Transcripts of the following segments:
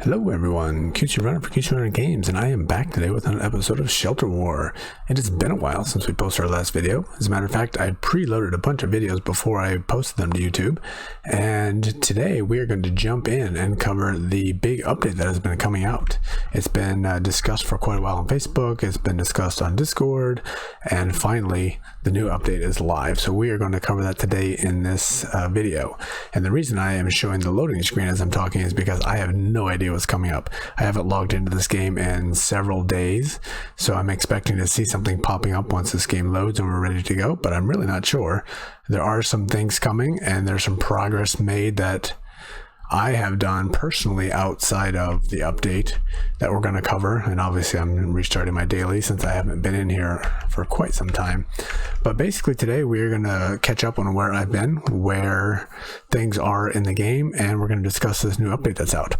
Hello everyone, QC Runner for QC Runner Games, and I am back today with an episode of Shelter War. It has been a while since we posted our last video. As a matter of fact, I preloaded a bunch of videos before I posted them to YouTube, and today we are going to jump in and cover the big update that has been coming out. It's been discussed for quite a while on Facebook, it's been discussed on Discord, and finally the new update is live. So we are going to cover that today in this video. And the reason I am showing the loading screen as I'm talking is because I have no idea what's coming up. I haven't logged into this game in several days, so I'm expecting to see something popping up once this game loads and we're ready to go, but I'm really not sure. There are some things coming and there's some progress made that I have done personally outside of the update that we're going to cover, and obviously I'm restarting my daily since I haven't been in here for quite some time. But basically today we're going to catch up on where I've been, where things are in the game, and we're going to discuss this new update that's out.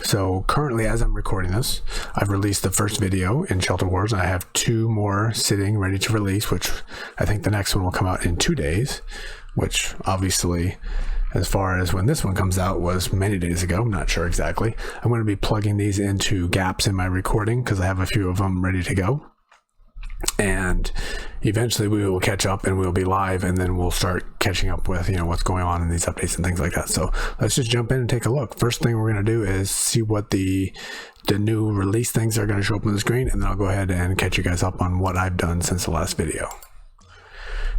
So currently, as I'm recording this, I've released the first video in Shelter Wars, and I have two more sitting ready to release, which I think the next one will come out in 2 days, which obviously, as far as when this one comes out, was many days ago. I'm not sure exactly. I'm going to be plugging these into gaps in my recording because I have a few of them ready to go. And eventually we will catch up and we'll be live, and then we'll start catching up with, what's going on in these updates and things like that. So let's just jump in and take a look. First thing we're going to do is see what the new release things are going to show up on the screen, and then I'll go ahead and catch you guys up on what I've done since the last video.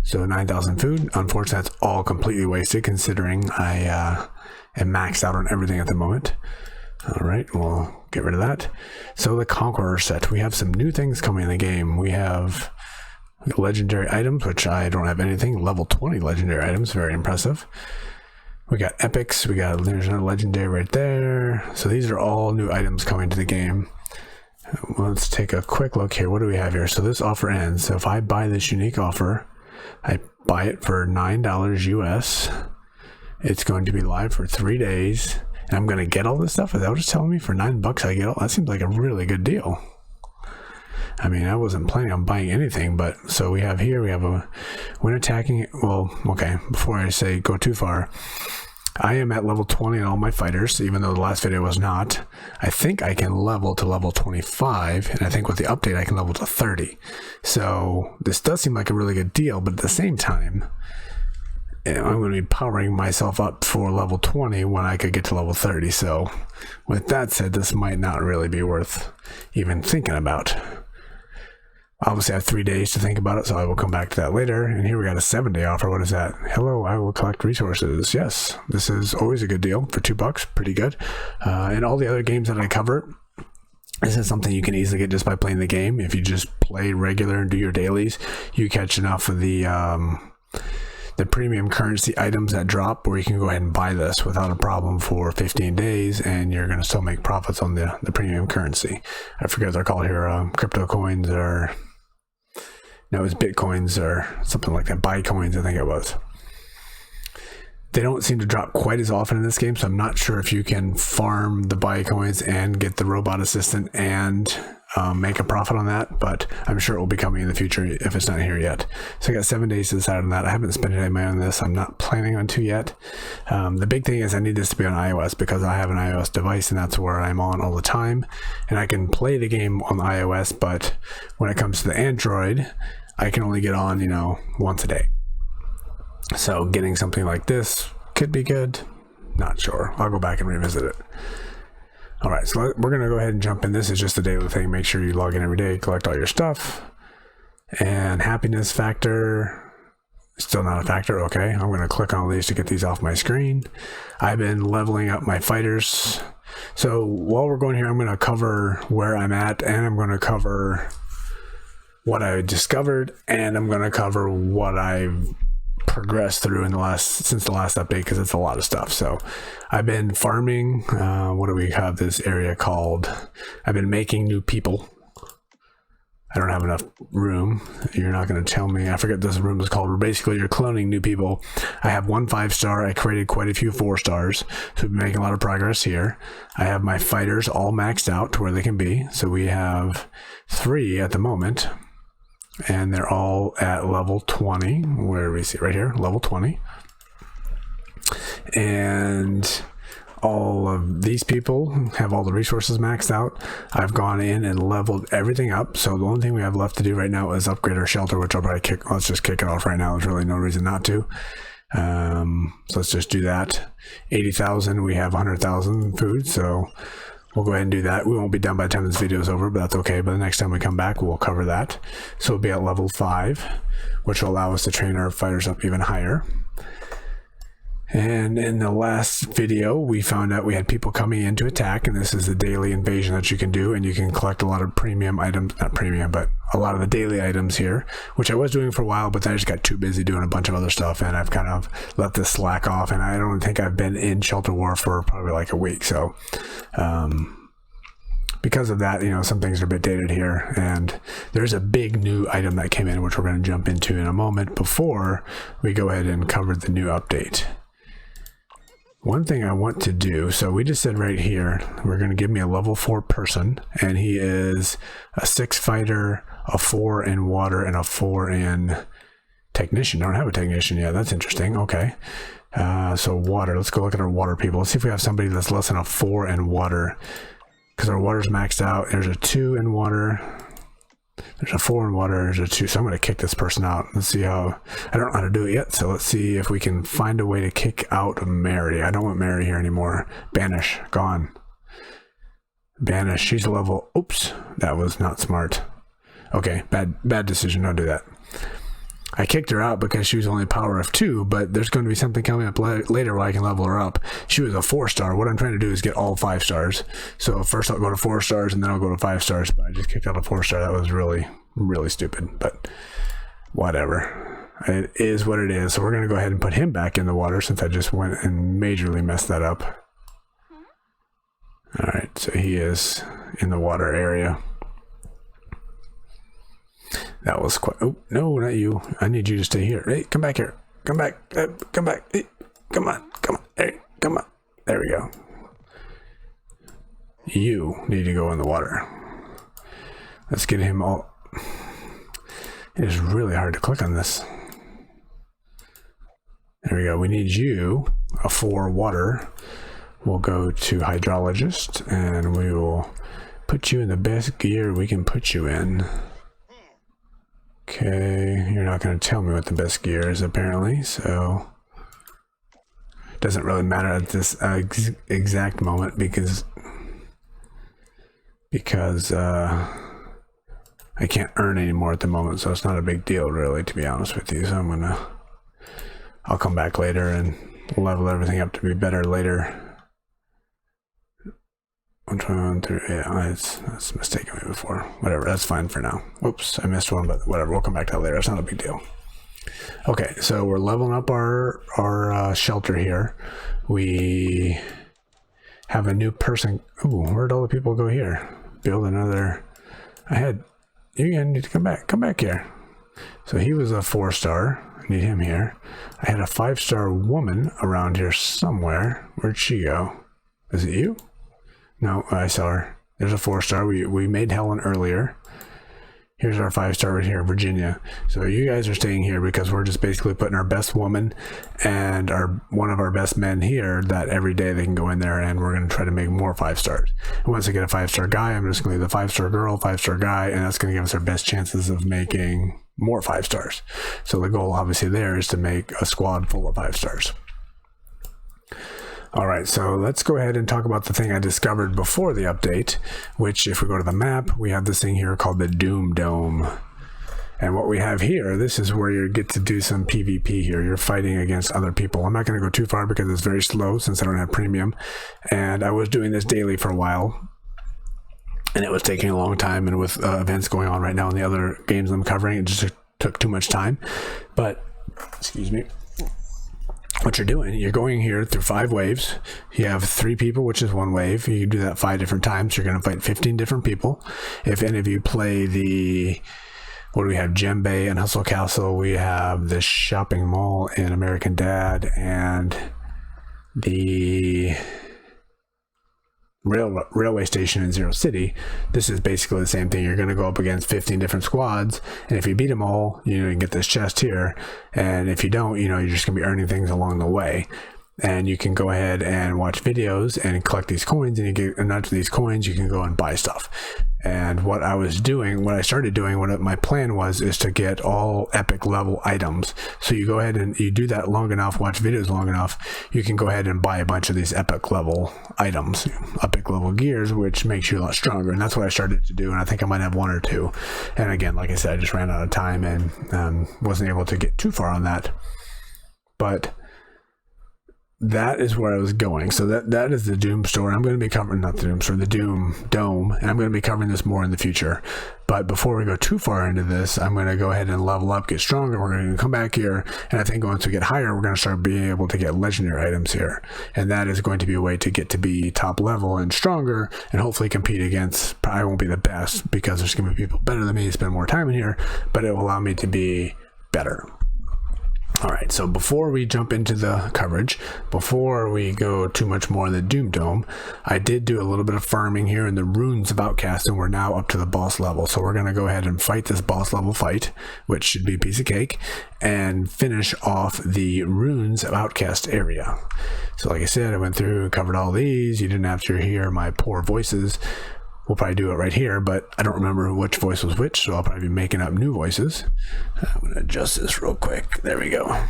So 9,000 food. Unfortunately, that's all completely wasted considering I am maxed out on everything at the moment. All right, we'll get rid of that. So the Conqueror set, we have some new things coming in the game. We have legendary items, which I don't have anything. Level 20 legendary items, very impressive. We got epics, there's another legendary right there. So these are all new items coming to the game. Let's take a quick look here. What do we have here? So this offer ends. So if I buy this unique offer, I buy it for $9 US. It's going to be live for 3 days. And I'm going to get all this stuff. Is that what it's telling me? For $9 I get all that? Seems like a really good deal. I mean, I wasn't planning on buying anything, but so we have when attacking, well, okay, before I say go too far, I am at level 20 on all my fighters, even though the last video was not. I think I can level to level 25, and I think with the update I can level to 30. So this does seem like a really good deal, but at the same time, I'm going to be powering myself up for level 20 when I could get to level 30. So with that said, this might not really be worth even thinking about. Obviously, I have 3 days to think about it, so I will come back to that later. And here we got a 7-day offer. What is that? Hello, I will collect resources. Yes, this is always a good deal for $2. Pretty good. And all the other games that I cover, this is something you can easily get just by playing the game. If you just play regular and do your dailies, you catch enough of the premium currency items that drop where you can go ahead and buy this without a problem for 15 days, and you're going to still make profits on the premium currency. I forget what they're called here, crypto coins, or no, it was bitcoins or something like that. Buy coins, I think it was. They don't seem to drop quite as often in this game, so I'm not sure if you can farm the buy coins and get the robot assistant and make a profit on that, but I'm sure it will be coming in the future if it's not here yet. So I got 7 days to decide on that. I haven't spent any money on this. I'm not planning on to yet. The big thing is I need this to be on iOS because I have an iOS device and that's where I'm on all the time. And I can play the game on iOS, but when it comes to the Android, I can only get on, once a day. So getting something like this could be good. Not sure. I'll go back and revisit it. All right, so we're going to go ahead and jump in. This is just a daily thing. Make sure you log in every day, collect all your stuff. And happiness factor, still not a factor. Okay, I'm going to click on these to get these off my screen. I've been leveling up my fighters. So while we're going here, I'm going to cover where I'm at, and I'm going to cover what I discovered, and I'm going to cover what I've progressed through since the last update, because it's a lot of stuff. So I've been farming. What do we have this area called? I've been making new people. I don't have enough room. You're not going to tell me. I forget this room is called. Basically, you're cloning new people. I have 1 5-star. I created quite a few 4-stars. So we've been making a lot of progress here. I have my fighters all maxed out to where they can be. So we have 3 at the moment. And they're all at level 20. Where do we see? Right here, level 20. And all of these people have all the resources maxed out. I've gone in and leveled everything up. So the only thing we have left to do right now is upgrade our shelter, which I'll probably let's just kick it off right now. There's really no reason not to. So let's just do that. 80,000, we have 100,000 food. So we'll go ahead and do that. We won't be done by the time this video is over, but that's okay. But the next time we come back, we'll cover that. So we'll be at level 5, which will allow us to train our fighters up even higher. And in the last video, we found out we had people coming in to attack, and this is the daily invasion that you can do, and you can collect a lot of premium items, not premium, but a lot of the daily items here, which I was doing for a while, but then I just got too busy doing a bunch of other stuff, and I've kind of let this slack off, and I don't think I've been in Shelter War for probably like a week, so because of that, you know, some things are a bit dated here, and there's a big new item that came in, which we're going to jump into in a moment before we go ahead and cover the new update. One thing I want to do, so we just said right here, we're going to give me a level 4 person, and he is a 6 fighter, a 4 in water, and a 4 in technician. I don't have a technician yet. That's interesting. Okay. So water, let's go look at our water people. Let's see if we have somebody that's less than a 4 in water, because our water's maxed out. There's a 2 in water. There's a 4 in water, there's a 2, so I'm going to kick this person out. Let's see how, I don't know how to do it yet, so let's see if we can find a way to kick out Mary. I don't want Mary here anymore. Banish, gone. Banish, she's a level, oops, that was not smart. Okay, bad decision, don't do that. I kicked her out because she was only power of 2, but there's going to be something coming up later where I can level her up. She was a 4-star. What I'm trying to do is get all 5 stars. So first I'll go to 4 stars and then I'll go to 5 stars, but I just kicked out a 4-star. That was really, really stupid, but whatever. It is what it is. So we're going to go ahead and put him back in the water since I just went and majorly messed that up. All right, so he is in the water area. That was quite, oh, no, not you. I need you to stay here. Hey, come back here. Come back. Come back. Hey, come on. Come on. Hey, come on. There we go. You need to go in the water. Let's get him all. It is really hard to click on this. There we go. We need you, a 4 water. We'll go to hydrologist and we will put you in the best gear we can put you in. Okay, you're not going to tell me what the best gear is apparently, so it doesn't really matter at this exact moment because I can't earn anymore at the moment, so it's not a big deal really, to be honest with you. So I'll come back later and level everything up to be better later. 121 through, yeah, that's mistaken me before. Whatever, that's fine for now. Whoops, I missed one, but whatever, we'll come back to that later. It's not a big deal. Okay, so we're leveling up our shelter here. We have a new person. Ooh, where'd all the people go here? Build another. You're gonna need to come back. Come back here. So he was a 4-star. I need him here. I had a 5-star woman around here somewhere. Where'd she go? Is it you? No, I saw her. There's a 4-star. We made Helen earlier. Here's our 5-star right here, Virginia. So you guys are staying here because we're just basically putting our best woman and one of our best men here that every day they can go in there, and we're going to try to make more 5-stars. And once I get a 5-star guy, I'm just going to leave the 5-star girl, 5-star guy, and that's going to give us our best chances of making more 5-stars. So the goal obviously there is to make a squad full of 5-stars. All right, so let's go ahead and talk about the thing I discovered before the update, which if we go to the map, we have this thing here called the Doom Dome. And what we have here, this is where you get to do some PvP here. You're fighting against other people. I'm not going to go too far because it's very slow since I don't have premium. And I was doing this daily for a while, and it was taking a long time. And with events going on right now in the other games I'm covering, it just took too much time. But, excuse me. What you're doing, you're going here through 5 waves. You have 3 people, which is 1 wave. You can do that 5 different times. You're going to fight 15 different people. If any of you play the, what do we have, Djembe and Hustle Castle, we have the shopping mall in American Dad, and the railway station in Zero City. This is basically the same thing. You're going to go up against 15 different squads, and if you beat them all, you can get this chest here, and if you don't, you're just going to be earning things along the way. and you can go ahead and watch videos and collect these coins, and you get enough of these coins, you can go and buy stuff. And what I started doing, what my plan was, is to get all epic level items. So you go ahead and you do that long enough, watch videos long enough, you can go ahead and buy a bunch of these epic level items, epic level gears, which makes you a lot stronger. And that's what I started to do, and I think I might have one or two. And again, like I said, I just ran out of time and wasn't able to get too far on that. But that is where I was going. So that is the Doom store. I'm going to be covering, not the Doom store, the Doom Dome, and I'm going to be covering this more in the future. But before we go too far into this, I'm going to go ahead and level up, get stronger. We're going to come back here, and I think once we get higher, we're going to start being able to get legendary items here. And that is going to be a way to get to be top level and stronger, and hopefully compete against, I won't be the best because there's going to be people better than me, spend more time in here, but it will allow me to be better. All right, so before we jump into the coverage, before we go too much more in the Doom Dome, I did do a little bit of farming here in the Runes of Outcast, and we're now up to the boss level. So we're going to go ahead and fight this boss level fight, which should be a piece of cake, and finish off the Runes of Outcast area. So like I said, I went through and covered all these. You didn't have to hear my poor voices. We'll probably do it right here, but I don't remember which voice was which, so I'll probably be making up new voices. I'm going to adjust this real quick. There we go.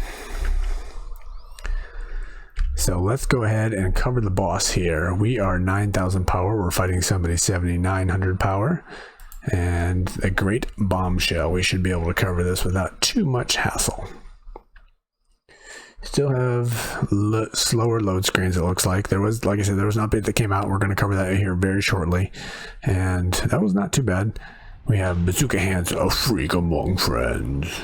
So let's go ahead and cover the boss here. We are 9,000 power. We're fighting somebody 7,900 power. And a great bombshell. We should be able to cover this without too much hassle. Still have slower load screens, it looks like. There was, like I said, there was an update that came out. We're going to cover that here very shortly. And that was not too bad. We have Bazooka Hands, a freak among friends.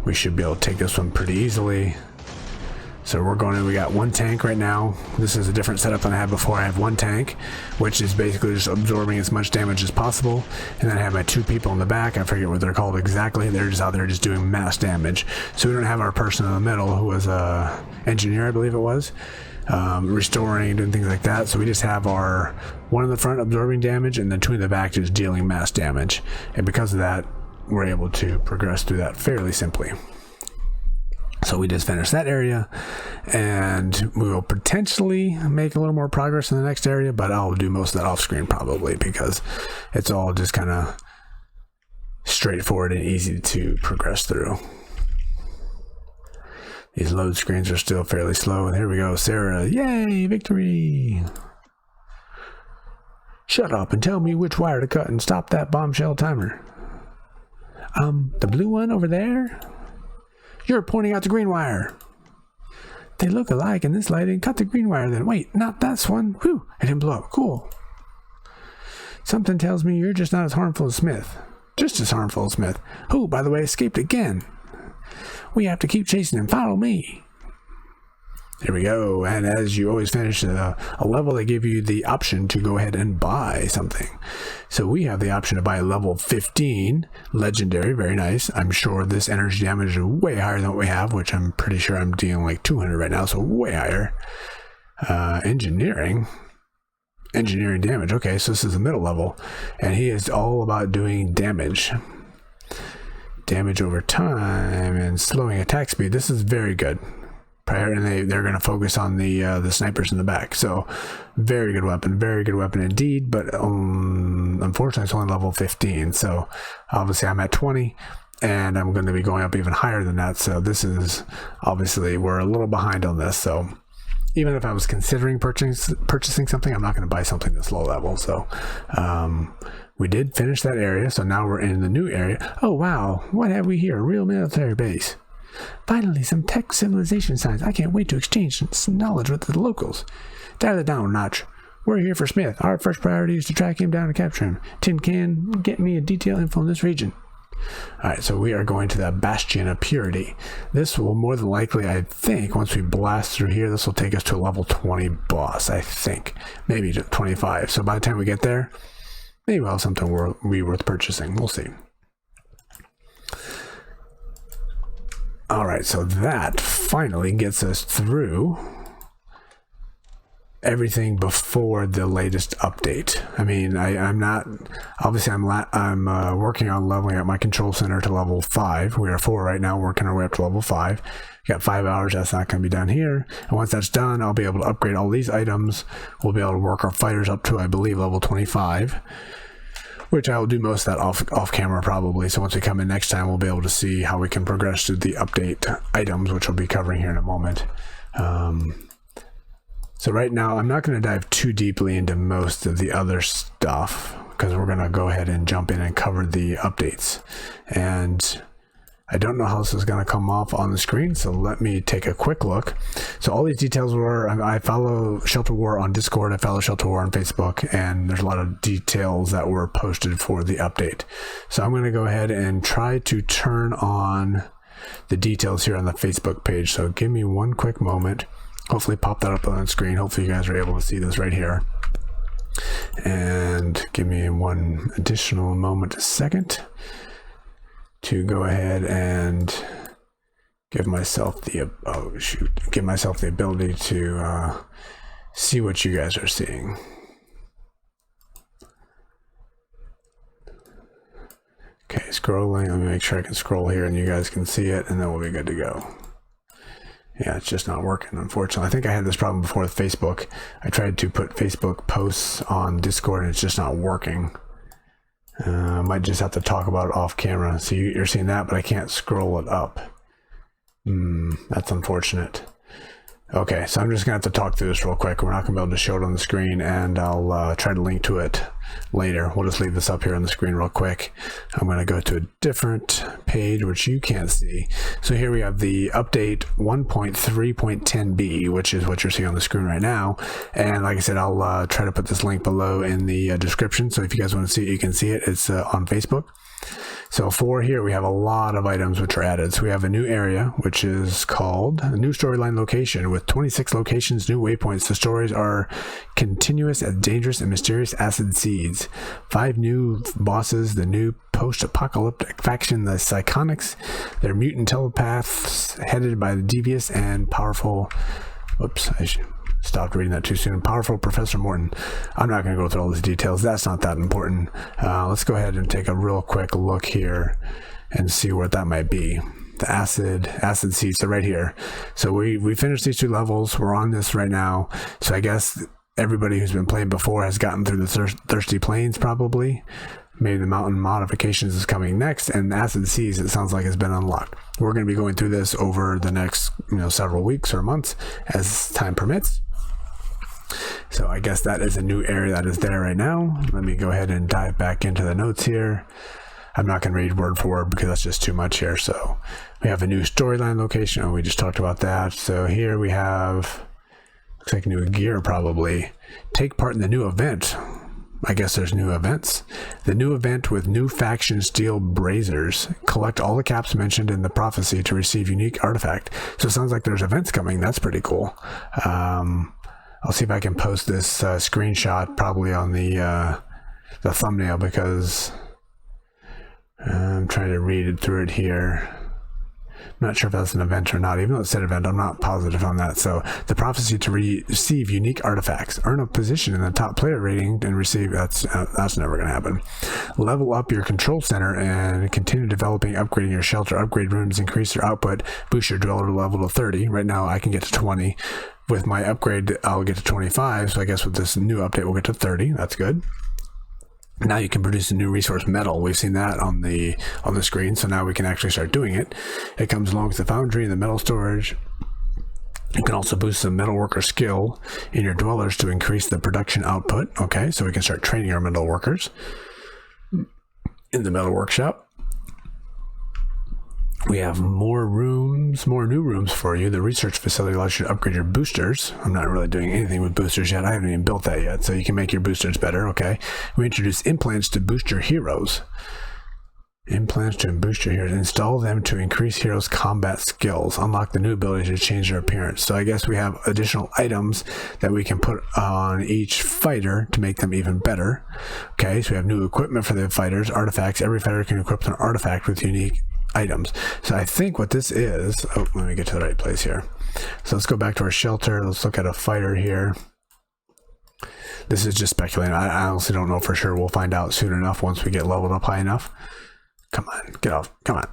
We should be able to take this one pretty easily. So we're going in, we got one tank right now. This is a different setup than I had before. I have one tank, which is basically just absorbing as much damage as possible. And then I have my two people in the back. I forget what they're called exactly. They're just out there just doing mass damage. So we don't have our person in the middle who was a engineer, I believe it was, restoring, doing things like that. So we just have our one in the front absorbing damage, and then two in the back just dealing mass damage. And because of that, we're able to progress through that fairly simply. So we just finished that area, and we will potentially make a little more progress in the next area, but I'll do most of that off screen probably, because it's all just kind of straightforward and easy to progress through. These load screens are still fairly slow, and here we go, Sarah, yay, victory! Shut up and tell me which wire to cut and stop that bombshell timer. The blue one over there? You're pointing out the green wire. They look alike in this lighting. Cut the green wire then. Wait, not this one. Whew, it didn't blow up. Cool. Something tells me you're just not as harmful as Smith. Just as harmful as Smith, who, by the way, escaped again. We have to keep chasing him. Follow me. There we go. And as you always finish a level, they give you the option to go ahead and buy something. So we have the option to buy level 15 legendary. Very nice. I'm sure this energy damage is way higher than what we have, which I'm pretty sure I'm dealing like 200 right now, so way higher. Engineering damage. Okay, so this is the middle level, and he is all about doing damage over time and slowing attack speed. This is very good. And they're going to focus on the snipers in the back. So very good weapon indeed, but unfortunately it's only level 15. So obviously I'm at 20, and I'm going to be going up even higher than that. So this is obviously, we're a little behind on this. So even if I was considering purchasing something, I'm not going to buy something this low level. So we did finish that area. So now we're in the new area. Oh wow, what have we here? A real military base. Finally, some tech civilization signs. I can't wait to exchange some knowledge with the locals. Dial it down a notch. We're here for Smith. Our first priority is to track him down and capture him. Tin Can, get me a detailed info on this region. Alright, so we are going to the Bastion of Purity. This will more than likely, I think, once we blast through here, this will take us to a level 20 boss, I think. Maybe to 25. So by the time we get there, maybe we'll have something worth purchasing. We'll see. Alright, so that finally gets us through everything before the latest update. I mean, I'm not, obviously I'm working on leveling up my control center to level 5. We are 4 right now, working our way up to level 5. Got 5 hours, that's not going to be done here. And once that's done, I'll be able to upgrade all these items. We'll be able to work our fighters up to, I believe, level 25. Which I will do most of that off camera probably. So once we come in next time, we'll be able to see how we can progress through the update items, which we'll be covering here in a moment. So right now, I'm not going to dive too deeply into most of the other stuff because we're going to go ahead and jump in and cover the updates. And I don't know how this is going to come off on the screen, so let me take a quick look. So all these details were, I follow Shelter War on Discord, I follow Shelter War on Facebook, and there's a lot of details that were posted for the update. So I'm going to go ahead and try to turn on the details here on the Facebook page. So give me one quick moment. Hopefully pop that up on the screen. Hopefully you guys are able to see this right here. And give me one additional moment, a second, to go ahead and give myself the ability to see what you guys are seeing. Okay, scrolling. Let me make sure I can scroll here and you guys can see it, and then we'll be good to go. Yeah, it's just not working, unfortunately. I think I had this problem before with Facebook. I tried to put Facebook posts on Discord and it's just not working. I might just have to talk about it off camera. So you're seeing that, but I can't scroll it up. That's unfortunate. Okay, so I'm just gonna have to talk through this real quick. We're not gonna be able to show it on the screen, and I'll try to link to it later. We'll just leave this up here on the screen real quick. I'm gonna go to a different page, which you can't see. So here we have the update 1.3.10b, which is what you're seeing on the screen right now. And like I said, I'll try to put this link below in the description. So if you guys want to see it, you can see it. It's on Facebook. So for here, we have a lot of items which are added. So we have a new area, which is called a new storyline location with 26 locations, new waypoints. The stories are continuous as dangerous and mysterious acid seeds. 5 new bosses, the new post-apocalyptic faction, the Psychonics. They're mutant telepaths headed by the devious and powerful... Whoops, I stopped reading that too soon. Powerful Professor Morton. I'm not going to go through all these details. That's not that important. Let's go ahead and take a real quick look here and see what that might be. The acid seeds. So right here. So we finished these 2 levels. We're on this right now. So I guess everybody who's been playing before has gotten through the Thirsty Plains probably. Maybe the mountain modifications is coming next, and the acid seas, it sounds like, has been unlocked. We're going to be going through this over the next several weeks or months as time permits. So I guess that is a new area that is there right now. Let me go ahead and dive back into the notes here. I'm not going to read word for word because that's just too much here. So we have a new storyline location. Oh, we just talked about that. So here we have, looks like new gear probably. Take part in the new event. I guess there's new events. The new event with new faction steel braziers. Collect all the caps mentioned in the prophecy to receive unique artifact. So it sounds like there's events coming. That's pretty cool. I'll see if I can post this screenshot probably on the thumbnail because I'm trying to read it through it here. I'm not sure if that's an event or not. Even though it said event, I'm not positive on that. So the prophecy to receive unique artifacts, earn a position in the top player rating and receive, that's never going to happen. Level up your control center and continue developing, upgrading your shelter. Upgrade rooms, increase your output, boost your dweller level to 30. Right now I can get to 20. With my upgrade, I'll get to 25. So I guess with this new update, we'll get to 30. That's good. Now you can produce a new resource metal. We've seen that on the screen, so now we can actually start doing it. It comes along with the foundry and the metal storage. You can also boost the metalworker skill in your dwellers to increase the production output. Okay, so we can start training our metal workers in the metal workshop. We have more rooms, more new rooms for you. The research facility allows you to upgrade your boosters. I'm not really doing anything with boosters yet. I haven't even built that yet, so you can make your boosters better, okay? We introduce implants to boost your heroes. Implants to boost your heroes. Install them to increase heroes' combat skills. Unlock the new ability to change their appearance. So I guess we have additional items that we can put on each fighter to make them even better. Okay, so we have new equipment for the fighters, artifacts. Every fighter can equip an artifact with unique items. So I think what this is, oh, let me get to the right place here. So let's go back to our shelter. Let's look at a fighter here. This is just speculating. I honestly don't know for sure. We'll find out soon enough once we get leveled up high enough. Come on, get off. Come on.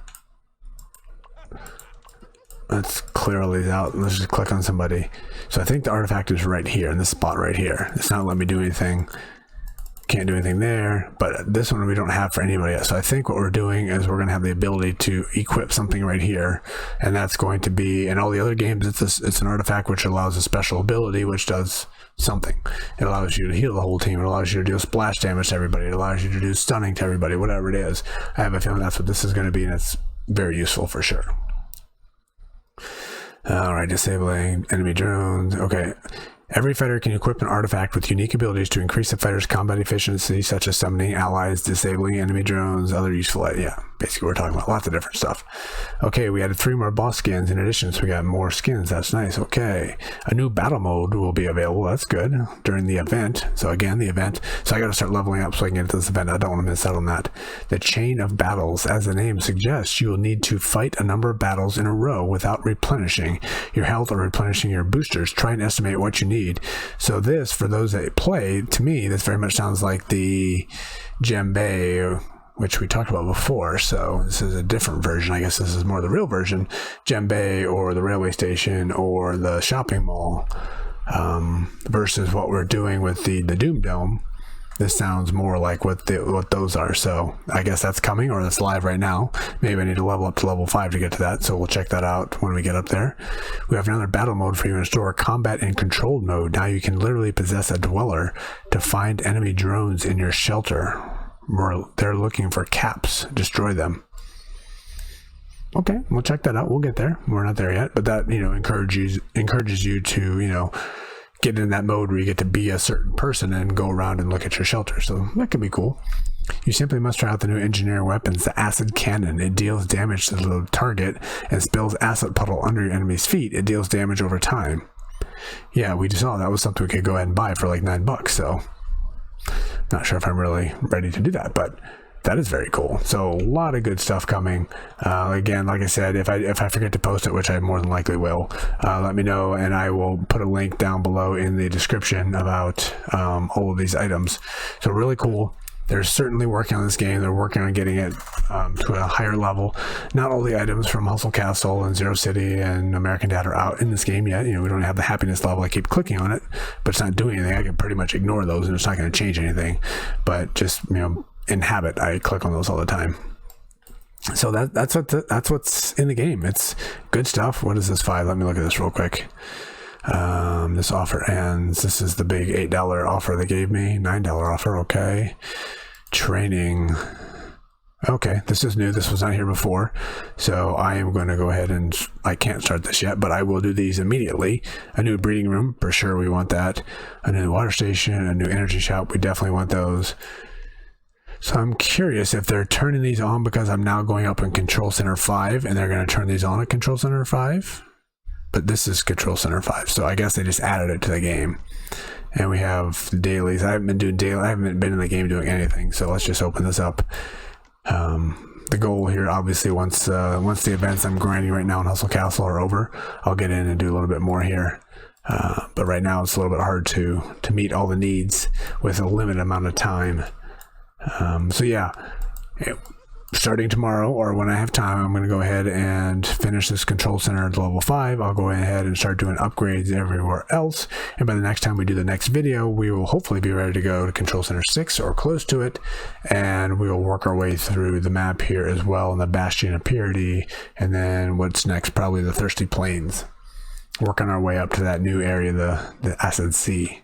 Let's clear all these out. Let's just click on somebody. So I think the artifact is right here, in this spot right here. It's not letting me do anything. Can't do anything there, but this one we don't have for anybody else. So I think what we're doing is we're going to have the ability to equip something right here, and that's going to be, in all the other games, it's an artifact which allows a special ability which does something. It allows you to heal the whole team. It allows you to do splash damage to everybody. It allows you to do stunning to everybody, whatever it is. I have a feeling that's what this is going to be, and it's very useful for sure. Alright, disabling enemy drones. Okay. Every fighter can equip an artifact with unique abilities to increase the fighter's combat efficiency, such as summoning allies, disabling enemy drones, other useful... Yeah, basically we're talking about lots of different stuff. Okay, we added 3 more boss skins in addition, so we got more skins. That's nice. Okay. A new battle mode will be available. That's good. During the event. So again, the event. So I got to start leveling up so I can get to this event. I don't want to miss out on that. The chain of battles. As the name suggests, you will need to fight a number of battles in a row without replenishing your health or replenishing your boosters. Try and estimate what you need. So this, for those that play, to me, this very much sounds like the Djembe, which we talked about before. So this is a different version. I guess this is more the real version. Djembe, or the railway station, or the shopping mall, versus what we're doing with the Doom Dome. This sounds more like what those are. So I guess that's coming, or that's live right now. Maybe I need to level up to level 5 to get to that. So we'll check that out when we get up there. We have another battle mode for you in store, combat and controlled mode. Now you can literally possess a dweller to find enemy drones in your shelter. They're looking for caps. Destroy them. Okay, we'll check that out. We'll get there. We're not there yet, but that, encourages you to, get in that mode where you get to be a certain person and go around and look at your shelter. So that could be cool. You simply must try out the new engineering weapons, the acid cannon. It deals damage to the target and spills acid puddle under your enemy's feet. It deals damage over time. Yeah, we just saw that was something we could go ahead and buy for like $9. So not sure if I'm really ready to do that, but that is very cool. So a lot of good stuff coming. Again, like I said, if I forget to post it, which I more than likely will, let me know, and I will put a link down below in the description about all of these items. So really cool. They're certainly working on this game. They're working on getting it to a higher level. Not all the items from Hustle Castle and Zero City and American Dad are out in this game yet. We don't have the happiness level. I keep clicking on it, but it's not doing anything. I can pretty much ignore those, and it's not going to change anything. But just, in habit, I click on those all the time. So that's what's in the game. It's good stuff. What is this 5? Let me look at this real quick. This offer ends. This is the big $8 offer they gave me. $9 offer. Okay. Training. Okay, this is new. This was not here before. So I am going to go ahead and, I can't start this yet, but I will do these immediately. A new breeding room, for sure we want that. A new water station, a new energy shop, we definitely want those. So I'm curious if they're turning these on because I'm now going up in Control Center 5, and they're going to turn these on at Control Center 5. But this is Control Center 5, so I guess they just added it to the game. And we have the dailies. I haven't been doing daily. I haven't been in the game doing anything. So let's just open this up. The goal here, obviously, once the events I'm grinding right now in Hustle Castle are over, I'll get in and do a little bit more here. But right now it's a little bit hard to meet all the needs with a limited amount of time. So yeah, starting tomorrow, or when I have time, I'm going to go ahead and finish this control center at level 5. I'll go ahead and start doing upgrades everywhere else, and by the next time we do the next video, we will hopefully be ready to go to control center 6 or close to it, and we will work our way through the map here as well, in the Bastion of Purity, and then what's next, probably the Thirsty Plains, working our way up to that new area, the Acid Sea.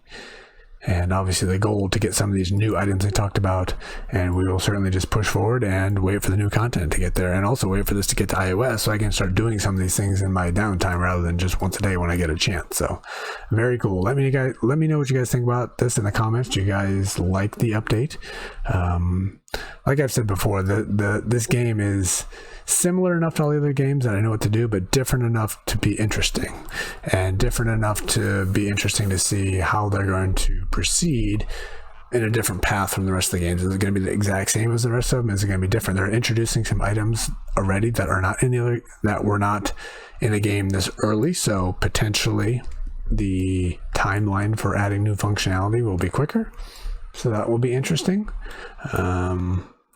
And obviously the goal to get some of these new items I talked about, and we will certainly just push forward and wait for the new content to get there, and also wait for this to get to iOS so I can start doing some of these things in my downtime rather than just once a day when I get a chance. So very cool. Let me know what you guys think about this in the comments. Do you guys like the update? Like I've said before, this game is similar enough to all the other games that I know what to do, but different enough to be interesting, and different enough to be interesting to see how they're going to proceed in a different path from the rest of the games. Is it going to be the exact same as the rest of them? Is it going to be different? They're introducing some items already that are not in the other, that were not in the game this early, so potentially the timeline for adding new functionality will be quicker. So that will be interesting.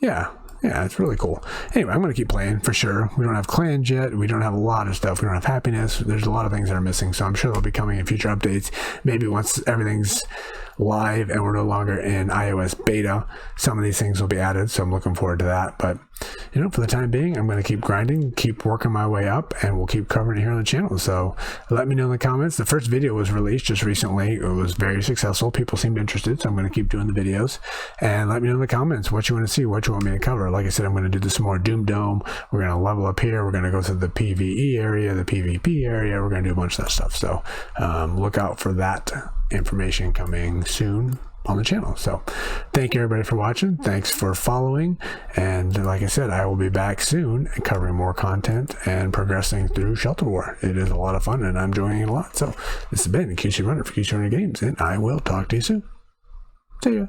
Yeah, it's really cool. Anyway, I'm going to keep playing for sure. We don't have clans yet. We don't have a lot of stuff. We don't have happiness. There's a lot of things that are missing. So I'm sure they'll be coming in future updates. Maybe once everything's live and we're no longer in iOS beta, some of these things will be added. So I'm looking forward to that. But, you know, for the time being, I'm going to keep grinding, keep working my way up, and we'll keep covering it here on the channel. So let me know in the comments. The first video was released just recently. It was very successful. People seemed interested. So I'm going to keep doing the videos. And let me know in the comments what you want to see, what you want me to cover. Like I said, I'm going to do some more Doom Dome. We're going to level up here. We're going to go to the PvE area, the PvP area. We're going to do a bunch of that stuff. So look out for that information coming soon on the channel. So thank you everybody for watching. Thanks for following. And like I said, I will be back soon and covering more content and progressing through Shelter War. It is a lot of fun and I'm enjoying it a lot. So this has been QC Runner for QC Runner Games, and I will talk to you soon. See ya.